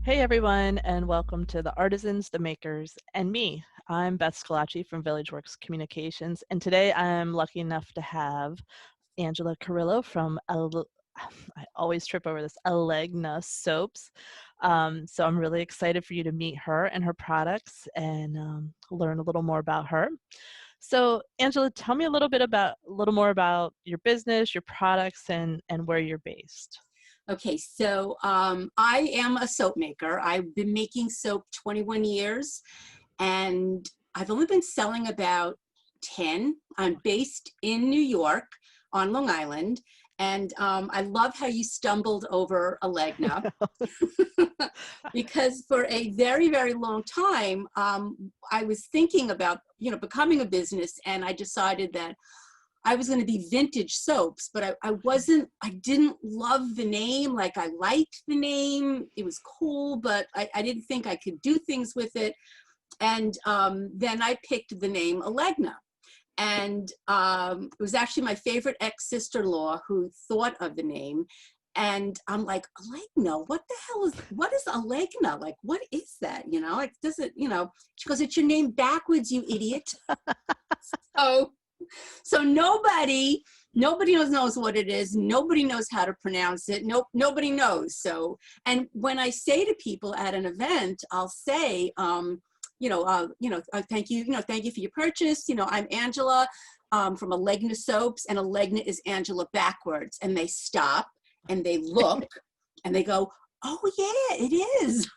Hey everyone, and welcome to the Artisans, the Makers, and me. I'm Beth Scalacci from VillageWorks Communications, and today I'm lucky enough to have Angela Carillo from I always trip over this Alegna soaps. So I'm really excited for you to meet her and her products and learn a little more about her. So Angela, tell me a little more about your business, your products, and where you're based. Okay, so I am a soap maker. I've been making soap 21 years and I've only been selling about 10. I'm based in New York on Long Island. And I love how you stumbled over Alegna because for a very, very long time, I was thinking about, becoming a business, and I decided that I was going to be vintage soaps, but I didn't love the name. Like, I liked the name. It was cool, but I didn't think I could do things with it. And then I picked the name Alegna. And it was actually my favorite ex-sister-in-law who thought of the name. And I'm like, Alegna, what is Alegna? Like, what is that? Like, does it, she goes, it's your name backwards, you idiot. So so nobody knows what it is. Nobody knows how to pronounce it. Nobody knows. So, and when I say to people at an event, I'll say, thank you, thank you for your purchase. I'm Angela from Alegna Soaps, and Alegna is Angela backwards. And they stop and they look and they go, oh yeah, it is.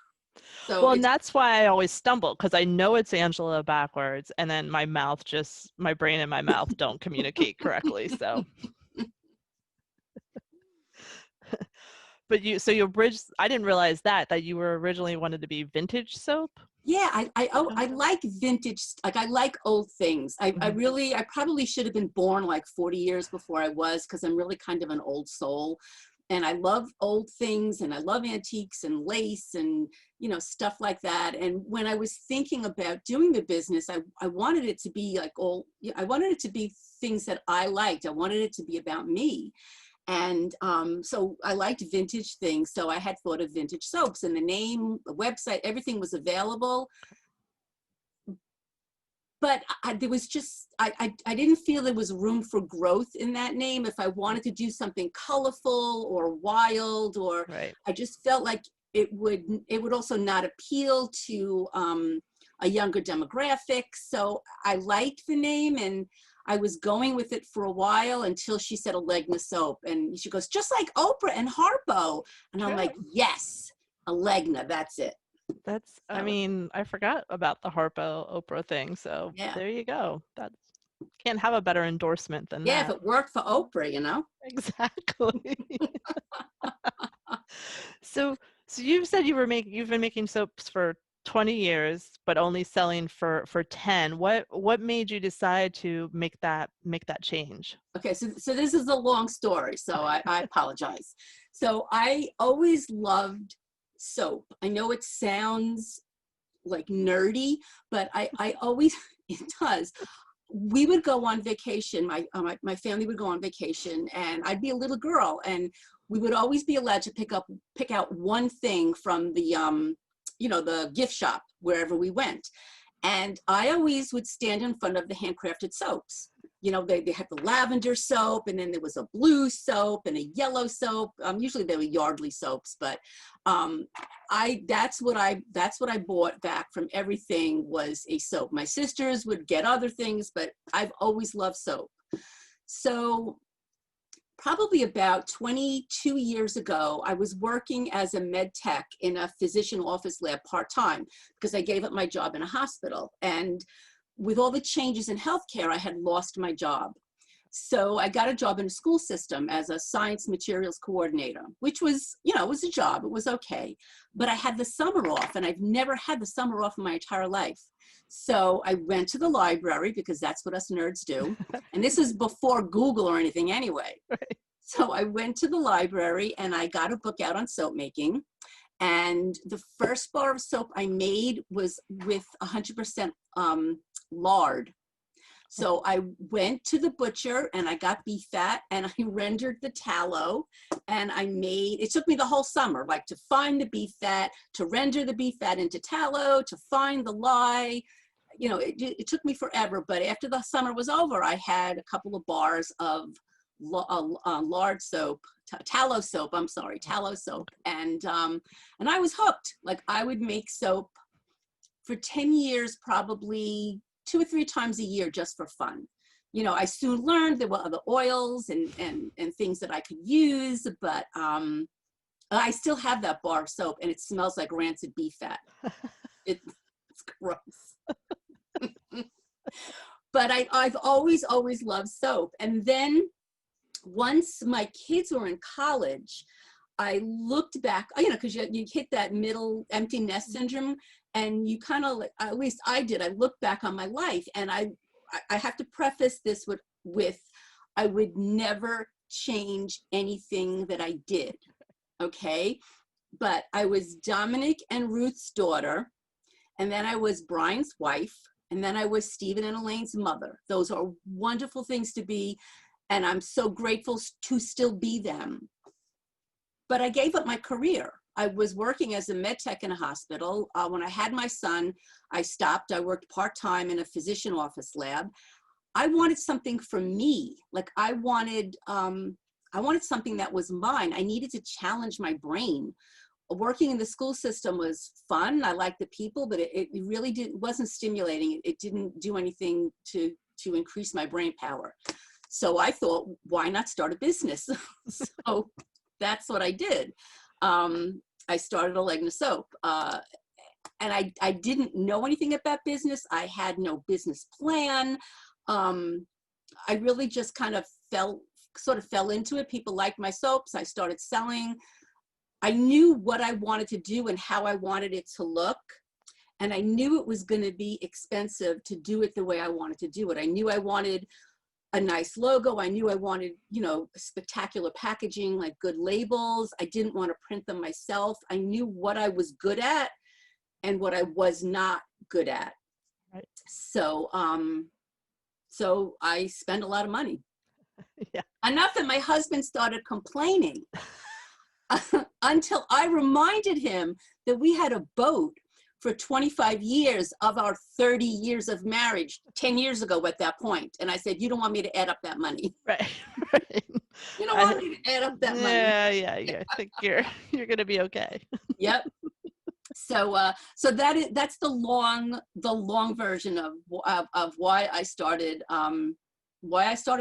So Well, and it's that's why I always stumble because I know it's Angela backwards, and then my brain and my mouth don't communicate correctly. So, but I didn't realize that you were originally wanted to be vintage soap. Yeah, Oh, I like vintage, like I like old things. mhm. I probably should have been born like 40 years before I was, because I'm really kind of an old soul. And I love old things and I love antiques and lace and, stuff like that. And when I was thinking about doing the business, I wanted it to be like I wanted it to be things that I liked. I wanted it to be about me. And so I liked vintage things. So I had thought of vintage soaps, and the name, the website, everything was available. But there was just, I didn't feel there was room for growth in that name. If I wanted to do something colorful or wild, or Right. I just felt like it would also not appeal to a younger demographic. So I liked the name, and I was going with it for a while until she said Alegna soap, and she goes, just like Oprah and Harpo. And I'm Sure. like, yes, Alegna, that's it. I So mean, I forgot about the Harpo Oprah thing. So yeah. there you go. That can't have a better endorsement than Yeah, if that. it worked for Oprah. Exactly. So, so you've said you've been making soaps for 20 years, but only selling for 10. What made you decide to make that change? Okay, so this is a long story, so I apologize. So I always loved soap. I know it sounds like nerdy, but I always, it does. We would go on vacation. My family would go on vacation, and I'd be a little girl, and we would always be allowed to pick out one thing from the gift shop wherever we went. And I always would stand in front of the handcrafted soaps. They had the lavender soap, and then there was a blue soap and a yellow soap. Usually they were Yardley soaps, but that's what I bought back from everything was a soap. My sisters would get other things, but I've always loved soap. So probably about 22 years ago, I was working as a med tech in a physician office lab part-time, because I gave up my job in a hospital. And with all the changes in healthcare, I had lost my job. So I got a job in a school system as a science materials coordinator, which was, it was a job. It was okay. But I had the summer off, and I've never had the summer off in my entire life. So I went to the library, because that's what us nerds do. And this is before Google or anything anyway. Right. So I went to the library and I got a book out on soap making. And the first bar of soap I made was with 100% lard. So I went to the butcher and I got beef fat and I rendered the tallow, and it took me the whole summer, like to find the beef fat, to render the beef fat into tallow, to find the lye. It took me forever, but after the summer was over, I had a couple of bars of lard soap, tallow soap, tallow soap. And I was hooked. Like, I would make soap for 10 years, probably 2 or 3 times a year, just for fun. I soon learned there were other oils and things that I could use, but I still have that bar of soap and it smells like rancid beef fat. It's gross. But I've always loved soap. And then once my kids were in college, I looked back, because you hit that middle empty nest syndrome, and you kind of, at least I did, I looked back on my life, and I have to preface this with I would never change anything that I did, okay? But I was Dominic and Ruth's daughter, and then I was Brian's wife, and then I was Stephen and Elaine's mother. Those are wonderful things to be, and I'm so grateful to still be them. But I gave up my career. I was working as a med tech in a hospital. When I had my son, I stopped. I worked part-time in a physician office lab. I wanted something for me. Like, I wanted something that was mine. I needed to challenge my brain. Working in the school system was fun. I liked the people, but it really wasn't stimulating. It didn't do anything to increase my brain power. So I thought, why not start a business? So that's what I did. I started Alegna soap, and I didn't know anything about business. I had no business plan. I really just kind of sort of fell into it. People liked my soaps. I started selling. I knew what I wanted to do and how I wanted it to look. And I knew it was going to be expensive to do it the way I wanted to do it. I knew I wanted a nice logo. I knew I wanted, spectacular packaging, like good labels. I didn't want to print them myself. I knew what I was good at and what I was not good at. Right. So I spent a lot of money. Yeah. Enough that my husband started complaining until I reminded him that we had a boat for 25 years of our 30 years of marriage, 10 years ago at that point. And I said, you don't want me to add up that money. Right. Right. You don't want me to add up that money. Yeah. I think you're going to be okay. Yep. So that's the long version of why I started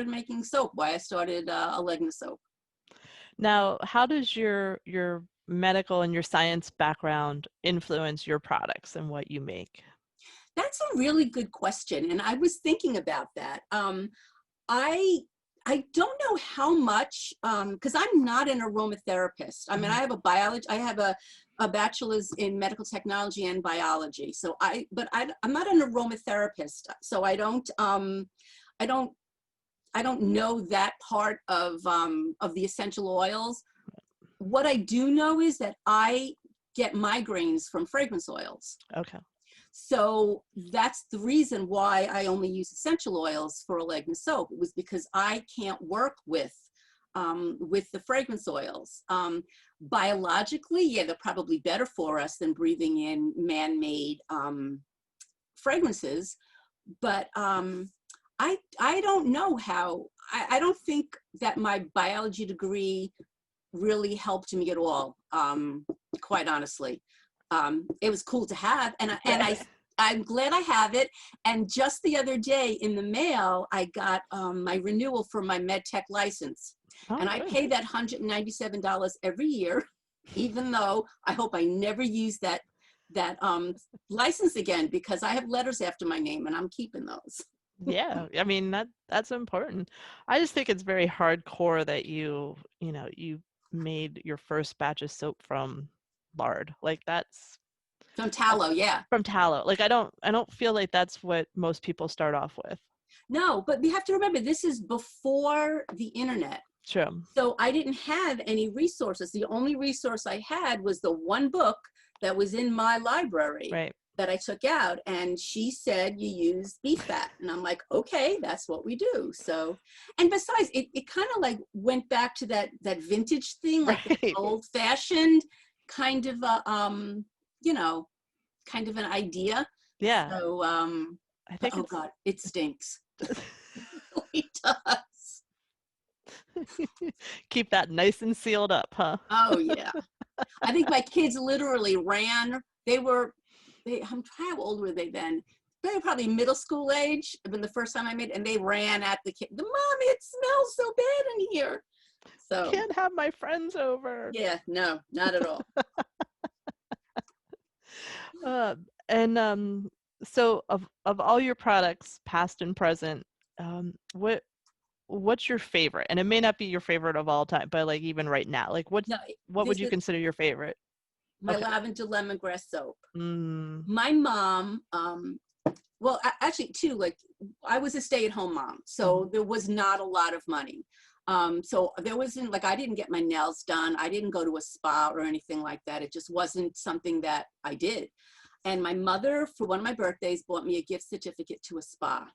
making soap, why I started Alegna soap. Now, how does your medical and your science background influence your products and what you make? That's a really good question, and I was thinking about that. I don't know how much, because I'm not an aromatherapist. I mean, I have a bachelor's in medical technology and biology. So I'm not an aromatherapist. So I don't know that part of the essential oils. What I do know is that I get migraines from fragrance oils. Okay. So that's the reason why I only use essential oils for Alegna soap. It was because I can't work with the fragrance oils. Biologically, yeah, they're probably better for us than breathing in man-made fragrances. But I don't know how. I don't think that my biology degree really helped me at all. Quite honestly. It was cool to have, and I'm glad I have it. And just the other day in the mail, I got my renewal for my med tech license. Oh, and I pay that $197 every year, even though I hope I never use that license again, because I have letters after my name and I'm keeping those. Yeah, I mean that's important. I just think it's very hardcore that you made your first batch of soap from lard. Like that's From tallow, yeah. from tallow. Like I don't feel like that's what most people start off with. No, but we have to remember this is before the internet. True. So I didn't have any resources. The only resource I had was the one book that was in my library. Right. that I took out, and she said you use beef fat, and I'm like, okay, that's what we do. So, and besides, it kind of like went back to that vintage thing, like that Right. old fashioned kind of a you know, kind of an idea. Yeah. So I but think oh it's god, it stinks. It really does. keep that nice and sealed up, huh? Oh yeah. I think my kids literally ran. How old were they then? They were probably middle school age when the first time I made, and they ran at the kid. The mommy, it smells so bad in here. So Can't have my friends over. yeah, no, not at all. Uh, and so of all your products, past and present, what's your favorite? And it may not be your favorite of all time, but like even right now, like No, what would this you is consider your favorite? my Okay. lavender lemongrass soap. Mm, My mom, well, actually, too, like I was a stay-at-home mom, mhm. so there was not a lot of money. So there wasn't like I didn't get my nails done. I didn't go to a spa or anything like that. It just wasn't something that I did. And my mother, for one of my birthdays, bought me a gift certificate to a spa,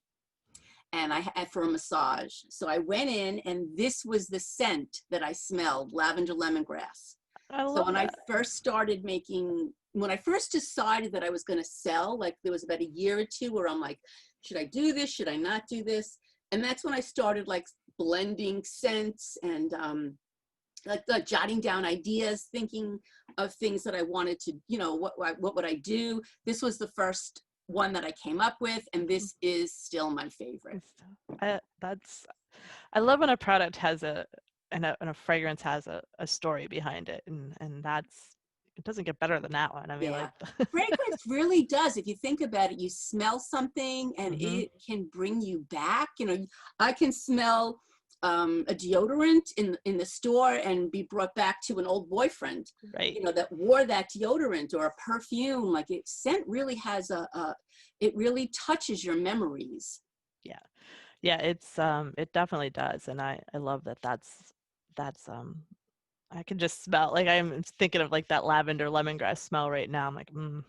and I had for a massage. So I went in, and this was the scent that I smelled: lavender lemongrass. I So love when I that. first started making, when I first decided that I was going to sell, like there was about a year or two where I'm like, should I do this? Should I not do this? And that's when I started like blending scents and like jotting down ideas, thinking of things that I wanted to, what would I do? This was the first one that I came up with, and this is still my favorite. That's I love when a product has a fragrance has a story behind it, and that's it doesn't get better than that one. I mean, Yeah. like, Fragrance really does. If you think about it, you smell something and hmm, it can bring you back. I can smell a deodorant in the store and be brought back to an old boyfriend, right? that wore that deodorant, or a perfume. Like scent really has it really touches your memories. Yeah, yeah. It definitely does, and I love that. That's I can just smell like I'm thinking of like that lavender lemongrass smell right now. I'm like, gonna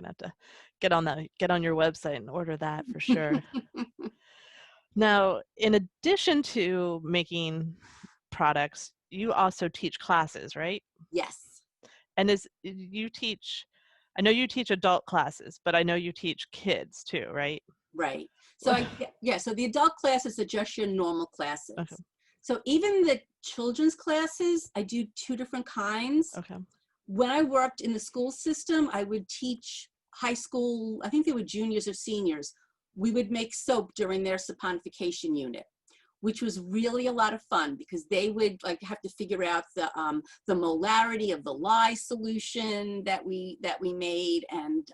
have to get on your website and order that for sure. Now, in addition to making products, you also teach classes, right? Yes. And you teach, I know you teach adult classes, but I know you teach kids too, right? Right. So yeah, so the adult classes are just your normal Okay. classes. So even the children's classes, I do two different kinds. Okay. When I worked in the school system, I would teach high school, I think they were juniors or seniors. We would make soap during their saponification unit, which was really a lot of fun because they would like have to figure out the molarity of the lye solution that we made, and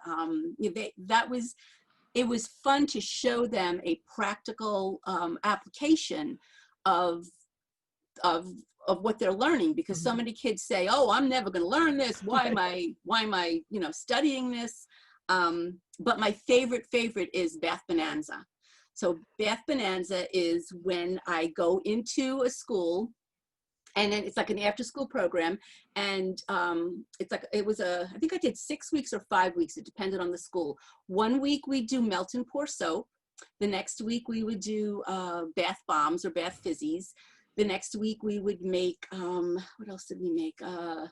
it was fun to show them a practical application of of of what they're learning, because so Mhm. many kids say, oh, I'm never going to learn this. Why am I studying this? But my favorite is Bath Bonanza. So Bath Bonanza is when I go into a school, and then it's like an after school program, and I think I did 6 weeks or 5 weeks. It depended on the school. One week we do melt and pour soap. The next week we would do bath bombs or bath fizzies. The next week we would make what else did we make? I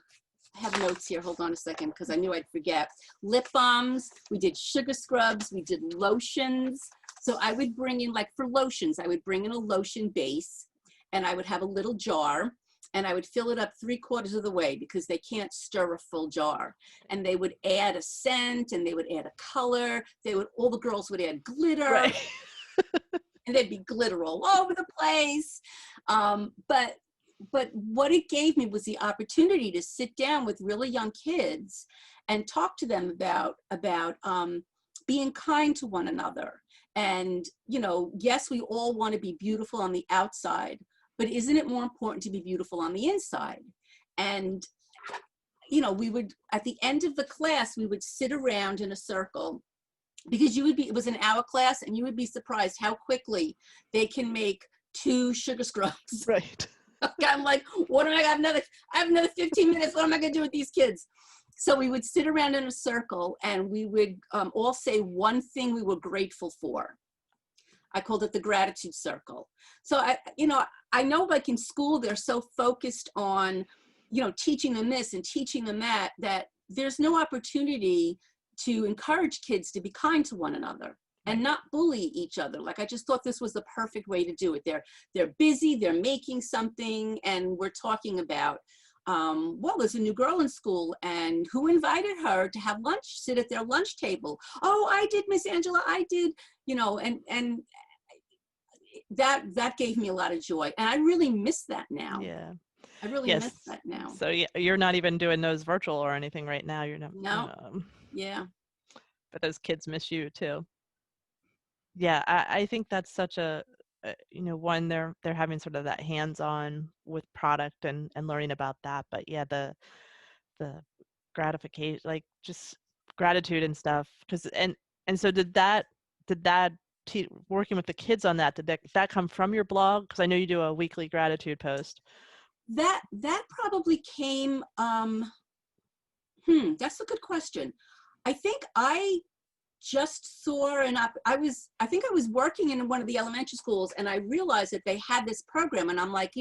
have notes here. Hold on a second, because I knew I'd forget. Lip balms. We did sugar scrubs. We did lotions. So I would bring in, like for lotions, I would bring in a lotion base, and I would have a little jar, and I would fill it up 3/4 of the way because they can't stir a full jar. And they would add a scent, and they would add a color. All the girls would add glitter, Right. and there'd be glitter all over the place. But what it gave me was the opportunity to sit down with really young kids and talk to them about being kind to one another. And yes, we all want to be beautiful on the outside, but isn't it more important to be beautiful on the inside? And we would, at the end of the class, we would sit around in a circle, because it was an hour class, and you would be surprised how quickly they can make 2 sugar scrubs. Right. I'm like, what am I have another 15 minutes? What am I going to do with these kids? So we would sit around in a circle and we would all say one thing we were grateful for. I called it the gratitude circle. So I know like in school, they're so focused on, teaching them this and teaching them that, that there's no opportunity to encourage kids to be kind to one another and not bully each other. Like, I just thought this was the perfect way to do it. They're busy, they're making something, and we're talking about, well, there's a new girl in school and who invited her to have lunch, sit at their lunch table? Oh, I did, Miss Angela, I did, and that gave me a lot of joy. And I really miss that now. Yeah. I really Yes. miss that now. So yeah, you're not even doing those virtual or anything right now. You're not. No. Yeah. But those kids miss you too. Yeah, I think that's such one, they're having sort of that hands-on with product and learning about that. But yeah, the gratification, like just gratitude and stuff. Because and so did that working with the kids on that, did that come from your blog? Because I know you do a weekly gratitude post. That probably came. That's a good question. I think I just saw I think I was working in one of the elementary schools, and I realized that they had this program, and I'm like,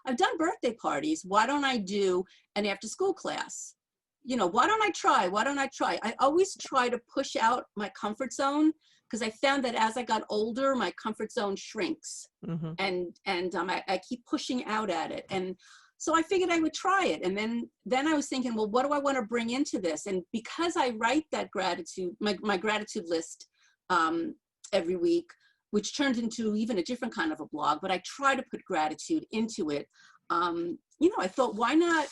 I've done birthday parties. Why don't I do an after school class? Why don't I try? I always try to push out my comfort zone, because I found that as I got older, my comfort zone shrinks, Mm-hmm. and I keep pushing out at it. And so I figured I would try it. And then I was thinking, well, what do I want to bring into this? And because I write that gratitude, my gratitude list every week, which turned into even a different kind of a blog, but I try to put gratitude into it. I thought, why not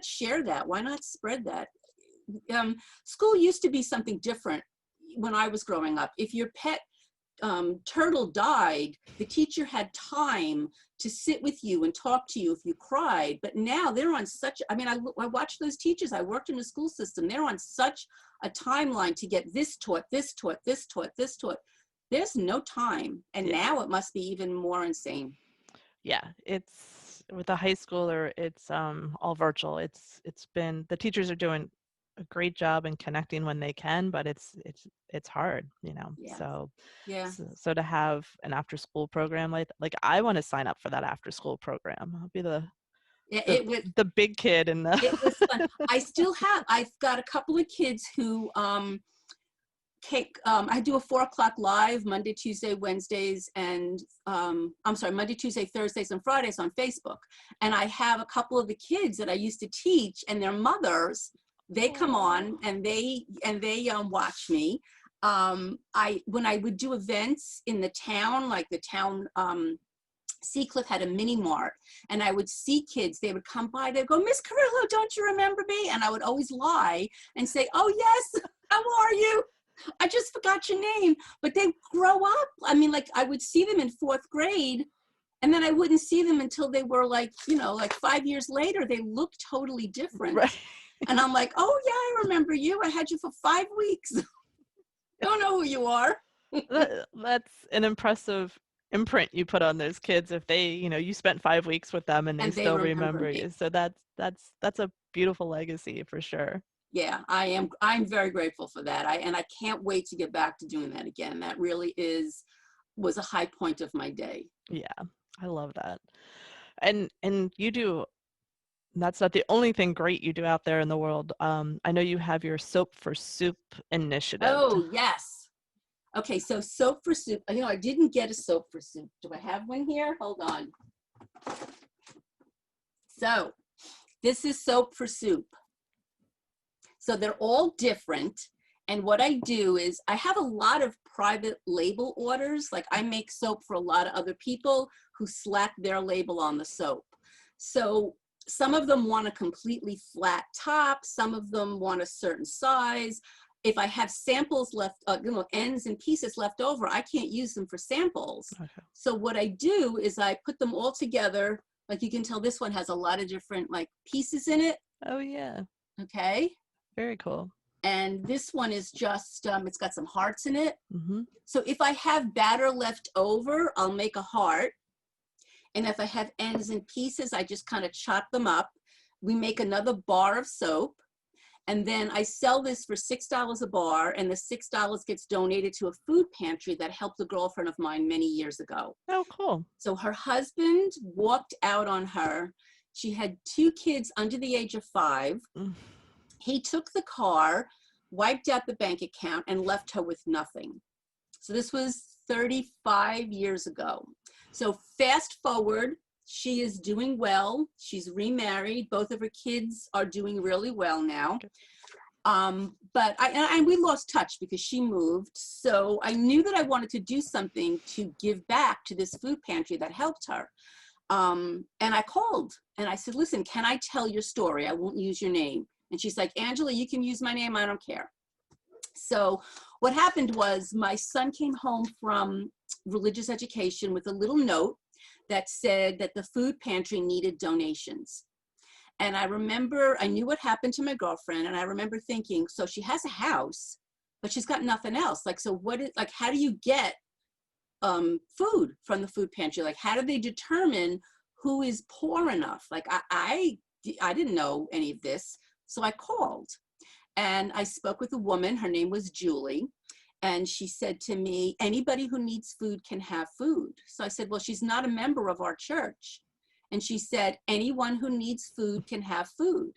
share that? Why not spread that? School used to be something different when I was growing up. If your pet turtle died, the teacher had time to sit with you and talk to you if you cried. But now they're on such, I watch those teachers, I worked in the school system, they're on such a timeline to get this taught, this taught, this taught, this taught. There's no time. And now it must be even more insane. Yeah, it's with the high schooler, it's all virtual. It's been, the teachers are doing a great job in connecting when they can, but it's hard, Yeah. So to have an after school program like I want to sign up for that after school program. I'll be the big kid in the it was fun. I've got a couple of kids who I do a 4:00 live Monday, Tuesday, Wednesdays, and Monday, Tuesday, Thursdays, and Fridays on Facebook. And I have a couple of the kids that I used to teach, and their mothers, they come on and they watch me. When I would do events in the town, like the town, Seacliff had a mini mart, and I would see kids, they would come by, they'd go, Miss Carillo, don't you remember me? And I would always lie and say, oh yes, how are you? I just forgot your name. But they grow up. I would see them in 4th grade, and then I wouldn't see them until they were like 5 years later, they look totally different. Right. And I'm like, oh yeah, I remember you. I had you for 5 weeks. Don't know who you are. That's an impressive imprint you put on those kids if they, you spent 5 weeks with them and they still remember you. So that's a beautiful legacy for sure. Yeah, I'm very grateful for that. I can't wait to get back to doing that again. That really was a high point of my day. Yeah, I love that. And you do, that's not the only thing great you do out there in the world. I know you have your Soap for Soup initiative. Oh, yes. Okay, so Soap for Soup. I didn't get a Soap for Soup. Do I have one here? Hold on. So this is Soap for Soup. So they're all different. And what I do is I have a lot of private label orders. Like, I make soap for a lot of other people who slap their label on the soap. So some of them want a completely flat top. Some of them want a certain size. If I have samples left, ends and pieces left over, I can't use them for samples. Okay. So what I do is I put them all together. Like, you can tell this one has a lot of different pieces in it. Oh yeah. Okay. Very cool. And this one is just, it's got some hearts in it. Mm-hmm. So if I have batter left over, I'll make a heart. And if I have ends and pieces, I just kind of chop them up. We make another bar of soap. And then I sell this for $6 a bar, and the $6 gets donated to a food pantry that helped a girlfriend of mine many years ago. Oh, cool. So her husband walked out on her. She had 2 kids under the age of 5. Mm. He took the car, wiped out the bank account, and left her with nothing. So this was 35 years ago. So fast forward, she is doing well. She's remarried. Both of her kids are doing really well now. But we lost touch because she moved. So I knew that I wanted to do something to give back to this food pantry that helped her. And I called and I said, listen, can I tell your story? I won't use your name. And she's like, Angela, you can use my name. I don't care. So what happened was my son came home from religious education with a little note that said that the food pantry needed donations. And I remember, I knew what happened to my girlfriend, and I remember thinking, so she has a house, but she's got nothing else. Like, so what is, like, how do you get food from the food pantry? Like, how do they determine who is poor enough? Like, I didn't know any of this. So I called and I spoke with a woman, her name was Julie. And she said to me, anybody who needs food can have food. So I said, well, she's not a member of our church. And she said, anyone who needs food can have food.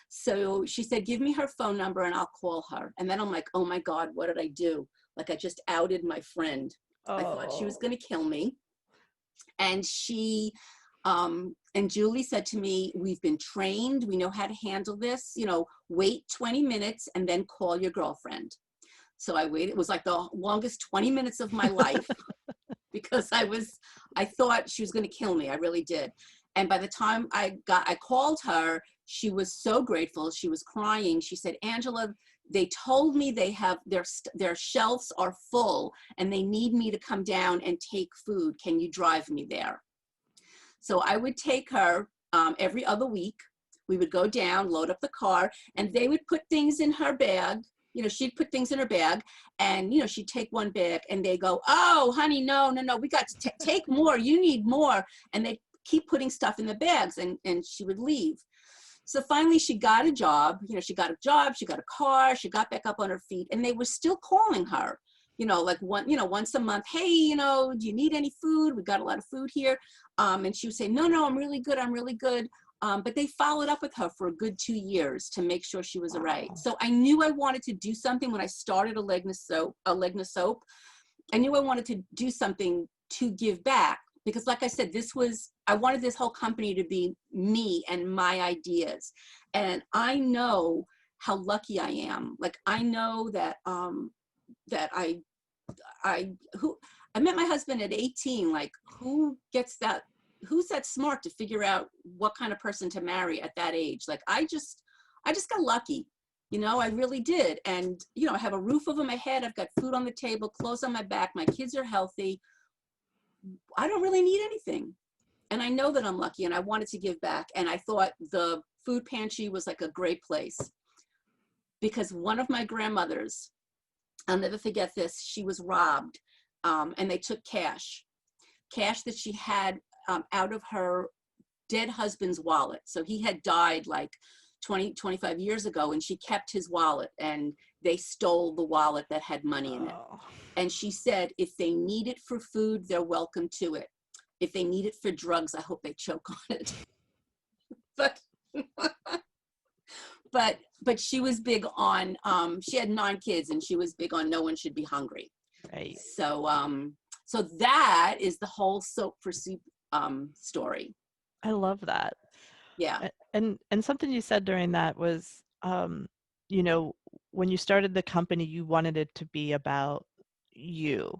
So she said, give me her phone number and I'll call her. And then I'm like, oh my God, what did I do? Like, I just outed my friend. I thought she was going to kill me. And and Julie said to me, we've been trained. We know how to handle this. You know, wait 20 minutes and then call your girlfriend. So I waited. It was like the longest 20 minutes of my life because I thought she was going to kill me. I really did. And by the time I called her, she was so grateful. She was crying. She said, Angela, they told me they have their shelves are full and they need me to come down and take food. Can you drive me there? So I would take her every other week. We would go down, load up the car, and they would put things in her bag. You know, she'd put things in her bag and, you know, she'd take one bag and they go, oh, honey, no, we got to take more. You need more. And they keep putting stuff in the bags and she would leave. So finally she got a job, you know, she got a car, she got back up on her feet and they were still calling her, you know, like once a month, hey, you know, do you need any food? We got a lot of food here. And she would say, no, I'm really good. I'm really good. But they followed up with her for a good 2 years to make sure she was all right. So I knew I wanted to do something when I started Alegna Soap. I knew I wanted to do something to give back because like I said, I wanted this whole company to be me and my ideas. And I know how lucky I am. Like I know that, that I met my husband at 18, like who's that smart to figure out what kind of person to marry at that age? Like I just got lucky, you know, I really did. And, you know, I have a roof over my head. I've got food on the table, clothes on my back. My kids are healthy. I don't really need anything. And I know that I'm lucky and I wanted to give back. And I thought the food pantry was like a great place because one of my grandmothers, I'll never forget this, she was robbed and they took cash that she had out of her dead husband's wallet. So he had died like 25 years ago and she kept his wallet and they stole the wallet that had money in it. And she said, if they need it for food, they're welcome to it. If they need it for drugs, I hope they choke on it. But she was big on, she had 9 kids and she was big on no one should be hungry. Right. So that is the whole Soap for Soup story. I love that. Yeah. And something you said during that was, you know, when you started the company, you wanted it to be about you.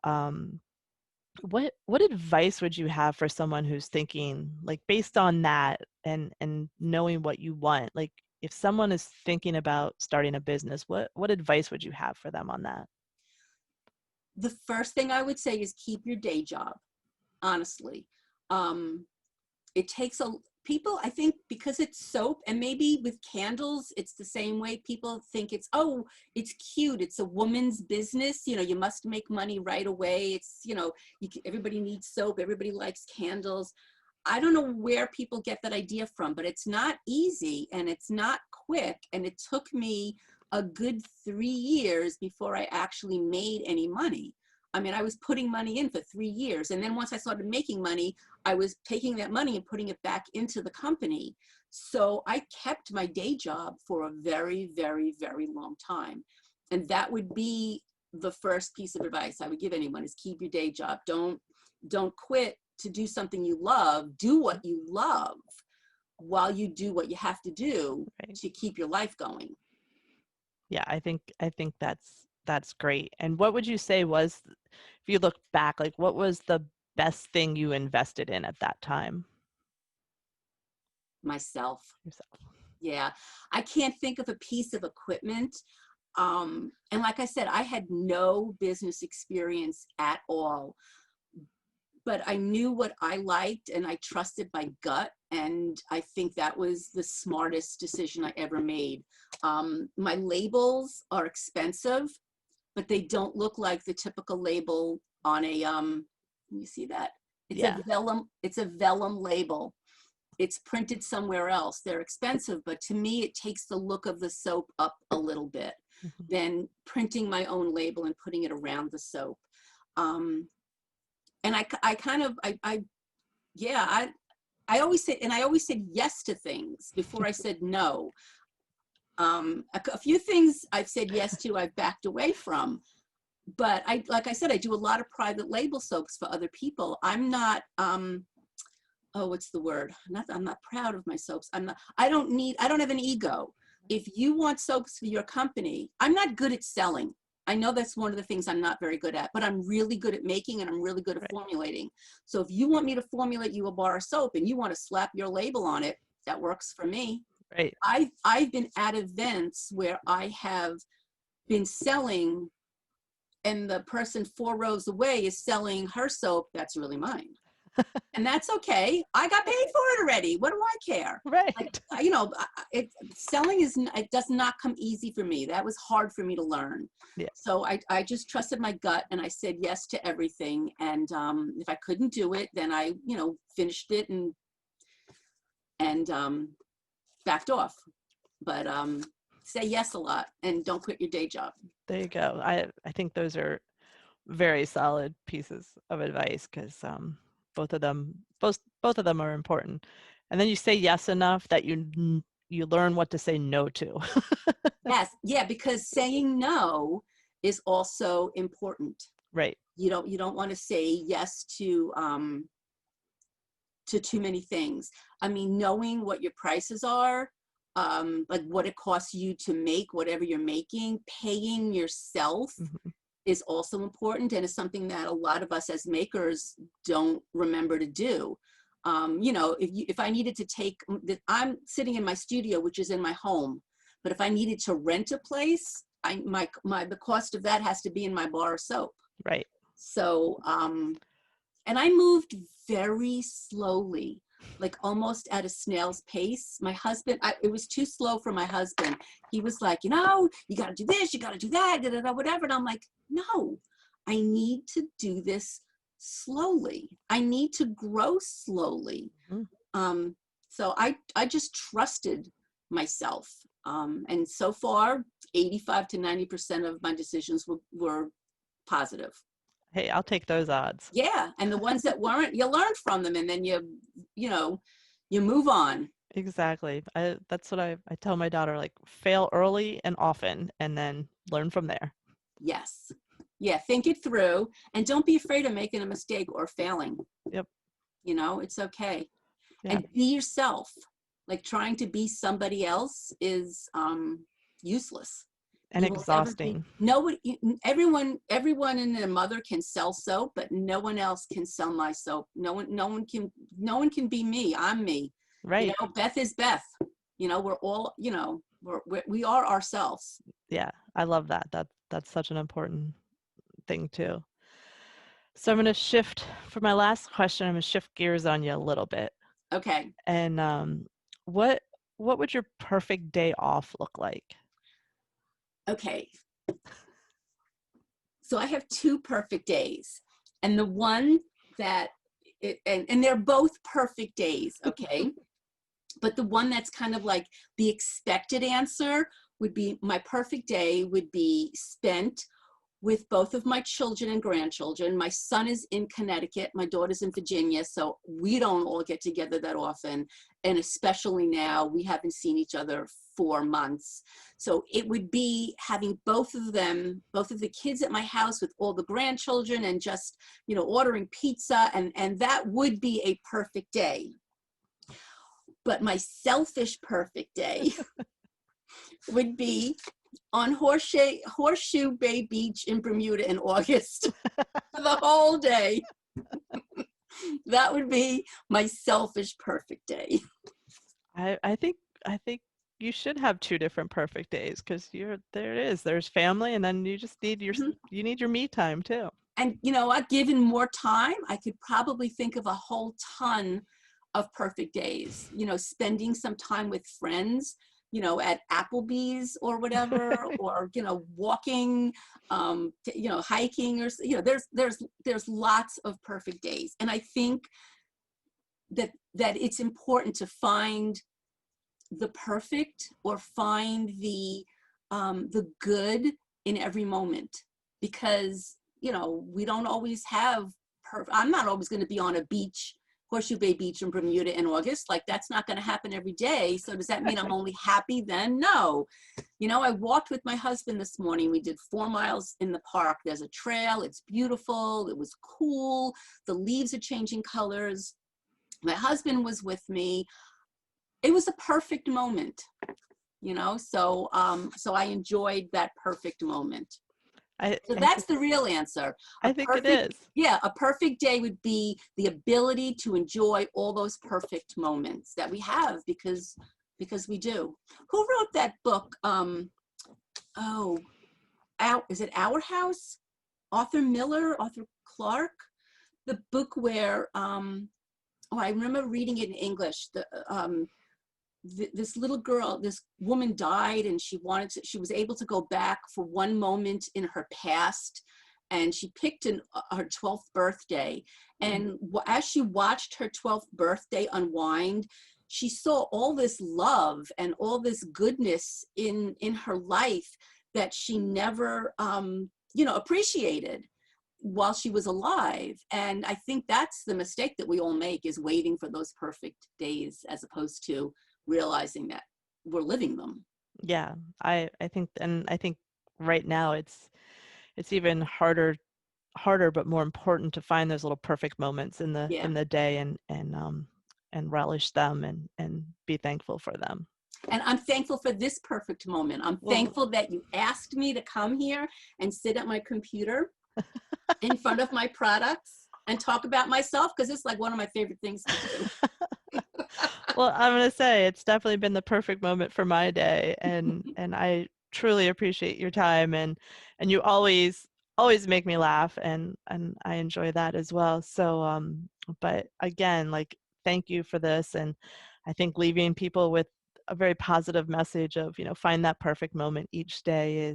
What advice would you have for someone who's thinking, like, based on that and knowing what you want? Like, if someone is thinking about starting a business, what advice would you have for them on that? The first thing I would say is keep your day job, honestly. It takes people, I think, because it's soap and maybe with candles, it's the same way. People think it's cute. It's a woman's business. You know, you must make money right away. It's, you know, everybody needs soap. Everybody likes candles. I don't know where people get that idea from, but it's not easy and it's not quick, and it took me a good 3 years before I actually made any money. I mean, I was putting money in for 3 years. And then once I started making money, I was taking that money and putting it back into the company. So I kept my day job for a very, very, very long time. And that would be the first piece of advice I would give anyone, is keep your day job. Don't quit to do something you love. Do what you love while you do what you have to do Right. to keep your life going. Yeah, I think that's great. And what would you say was, if you look back, like what was the best thing you invested in at that time? Myself. Yourself. Yeah. I can't think of a piece of equipment. And like I said, I had no business experience at all, but I knew what I liked and I trusted my gut. And I think that was the smartest decision I ever made. My labels are expensive, but they don't look like the typical label on a, you see that? Yeah. It's a vellum label. It's printed somewhere else. They're expensive, but to me, it takes the look of the soap up a little bit Mhm. than printing my own label and putting it around the soap. And I kind of, yeah, I always said, and I always said yes to things before I said no. A few things I've said yes to, I've backed away from. But like I said, I do a lot of private label soaps for other people. I'm not, oh, what's the word? I'm not proud of my soaps. I don't have an ego. If you want soaps for your company, I'm not good at selling. I know that's one of the things I'm not very good at, but I'm really good at making and I'm really good at Right. formulating. So if you want me to formulate you a bar of soap and you want to slap your label on it, that works for me. Right. I've been at events where I have been selling and the person 4 rows away is selling her soap that's really mine. And that's okay. I got paid for it already. What do I care? Like, Right. you know, selling it does not come easy for me. That was hard for me to learn. Yeah. So I just trusted my gut and I said yes to everything. And if I couldn't do it, then I, finished it and backed off. But say yes a lot and don't quit your day job. There you go. I think those are very solid pieces of advice, because both of them are important. And then you say yes enough that you learn what to say no to. Yes, yeah, because saying no is also important. Right. You don't want to say yes to too many things. I mean, knowing what your prices are, like what it costs you to make whatever you're making, paying yourself Mhm. is also important, and is something that a lot of us as makers don't remember to do. If I needed to I'm sitting in my studio, which is in my home, but if I needed to rent a place, the cost of that has to be in my bar of soap. Right. So, and I moved very slowly, like almost at a snail's pace. My husband, it was too slow for my husband. He was like, you got to do this, you got to do that, da, da, da, whatever. And I'm like, no, I need to do this slowly. I need to grow slowly. Mhm. So I just trusted myself. And so far, 85 to 90% of my decisions were positive. Hey, I'll take those odds. Yeah, and the ones that weren't, you learn from them, and then you move on. Exactly. That's what I tell my daughter, like, fail early and often and then learn from there. Yes. Yeah, think it through and don't be afraid of making a mistake or failing. Yep. It's okay. Yeah. And be yourself. Like trying to be somebody else is useless. And You will never be. exhausting. Nobody, everyone and their mother can sell soap, but no one else can sell my soap. No one can be me. I'm me. Right. Beth is Beth. We're all, we are ourselves. Yeah. I love that. That's such an important thing too. So I'm going to shift for my last question. I'm going to shift gears on you a little bit. Okay. And what would your perfect day off look like? Okay. So I have 2 perfect days, and the one that and they're both perfect days. Okay. But the one that's kind of like the expected answer would be, my perfect day would be spent with both of my children and grandchildren. My son is in Connecticut, my daughter's in Virginia, so we don't all get together that often. And especially now, we haven't seen each other 4 months. So it would be having both of them, both of the kids at my house with all the grandchildren, and just, ordering pizza, and that would be a perfect day. But my selfish perfect day would be on Horseshoe Bay Beach in Bermuda in August for the whole day. That would be my selfish perfect day. I think you should have two different perfect days, because there it is. There's family, and then you just need you need your me time too. And what, given more time, I could probably think of a whole ton of perfect days. Spending some time with friends, at Applebee's or whatever, or walking, hiking, or there's lots of perfect days. And I think that it's important to find the perfect, or find the good in every moment, because we don't always have I'm not always going to be on a beach, Horseshoe Bay Beach in Bermuda in August. Like, that's not going to happen every day. So does that mean I'm only happy then? No. I walked with my husband this morning. We did 4 miles in the park. There's a trail. It's beautiful. It was cool. The leaves are changing colors. My husband was with me. It was a perfect moment, so I enjoyed that perfect moment. So that's the real answer. I think it is. Yeah, a perfect day would be the ability to enjoy all those perfect moments that we have, because we do. Who wrote that book? Is it Our House? Arthur Miller, Arthur Clarke? The book where, I remember reading it in English. This little girl, this woman died, and she was able to go back for one moment in her past, and she picked her 12th birthday. And as she watched her 12th birthday unwind, she saw all this love and all this goodness in her life that she never, appreciated while she was alive. And I think that's the mistake that we all make, is waiting for those perfect days, as opposed to realizing that we're living them. Yeah, I think, and I think right now it's even harder, but more important to find those little perfect moments in the day, and relish them, and be thankful for them. And I'm thankful for this perfect moment. I'm thankful that you asked me to come here and sit at my computer in front of my products and talk about myself, because it's like one of my favorite things to do. Well, I'm going to say it's definitely been the perfect moment for my day, and I truly appreciate your time, and you always make me laugh, and I enjoy that as well. So but again, like, thank you for this, and I think leaving people with a very positive message of, find that perfect moment each day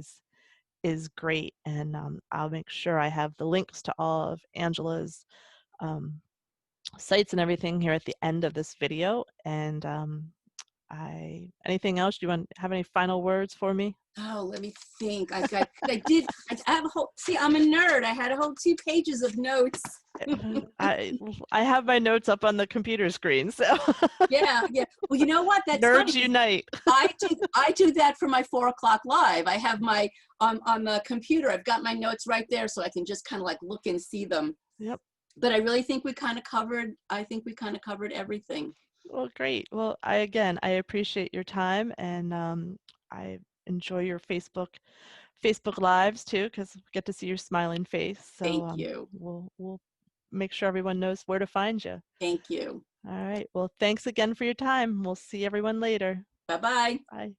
is great. And I'll make sure I have the links to all of Angela's sites and everything here at the end of this video. And anything else? Do you have any final words for me? Oh, let me think. I have a whole, see, I'm a nerd. I had a whole 2 pages of notes. I have my notes up on the computer screen, so. Yeah. Well, you know what? That's Nerds funny. unite. I do that for my 4 o'clock live. I have my, on the computer, I've got my notes right there, so I can just kind of like look and see them. Yep. But I really think we kind of covered everything. Well, great. Well, I appreciate your time, and I enjoy your Facebook lives too, because we get to see your smiling face. So Thank you. We'll make sure everyone knows where to find you. Thank you. All right. Well, thanks again for your time. We'll see everyone later. Bye-bye. Bye.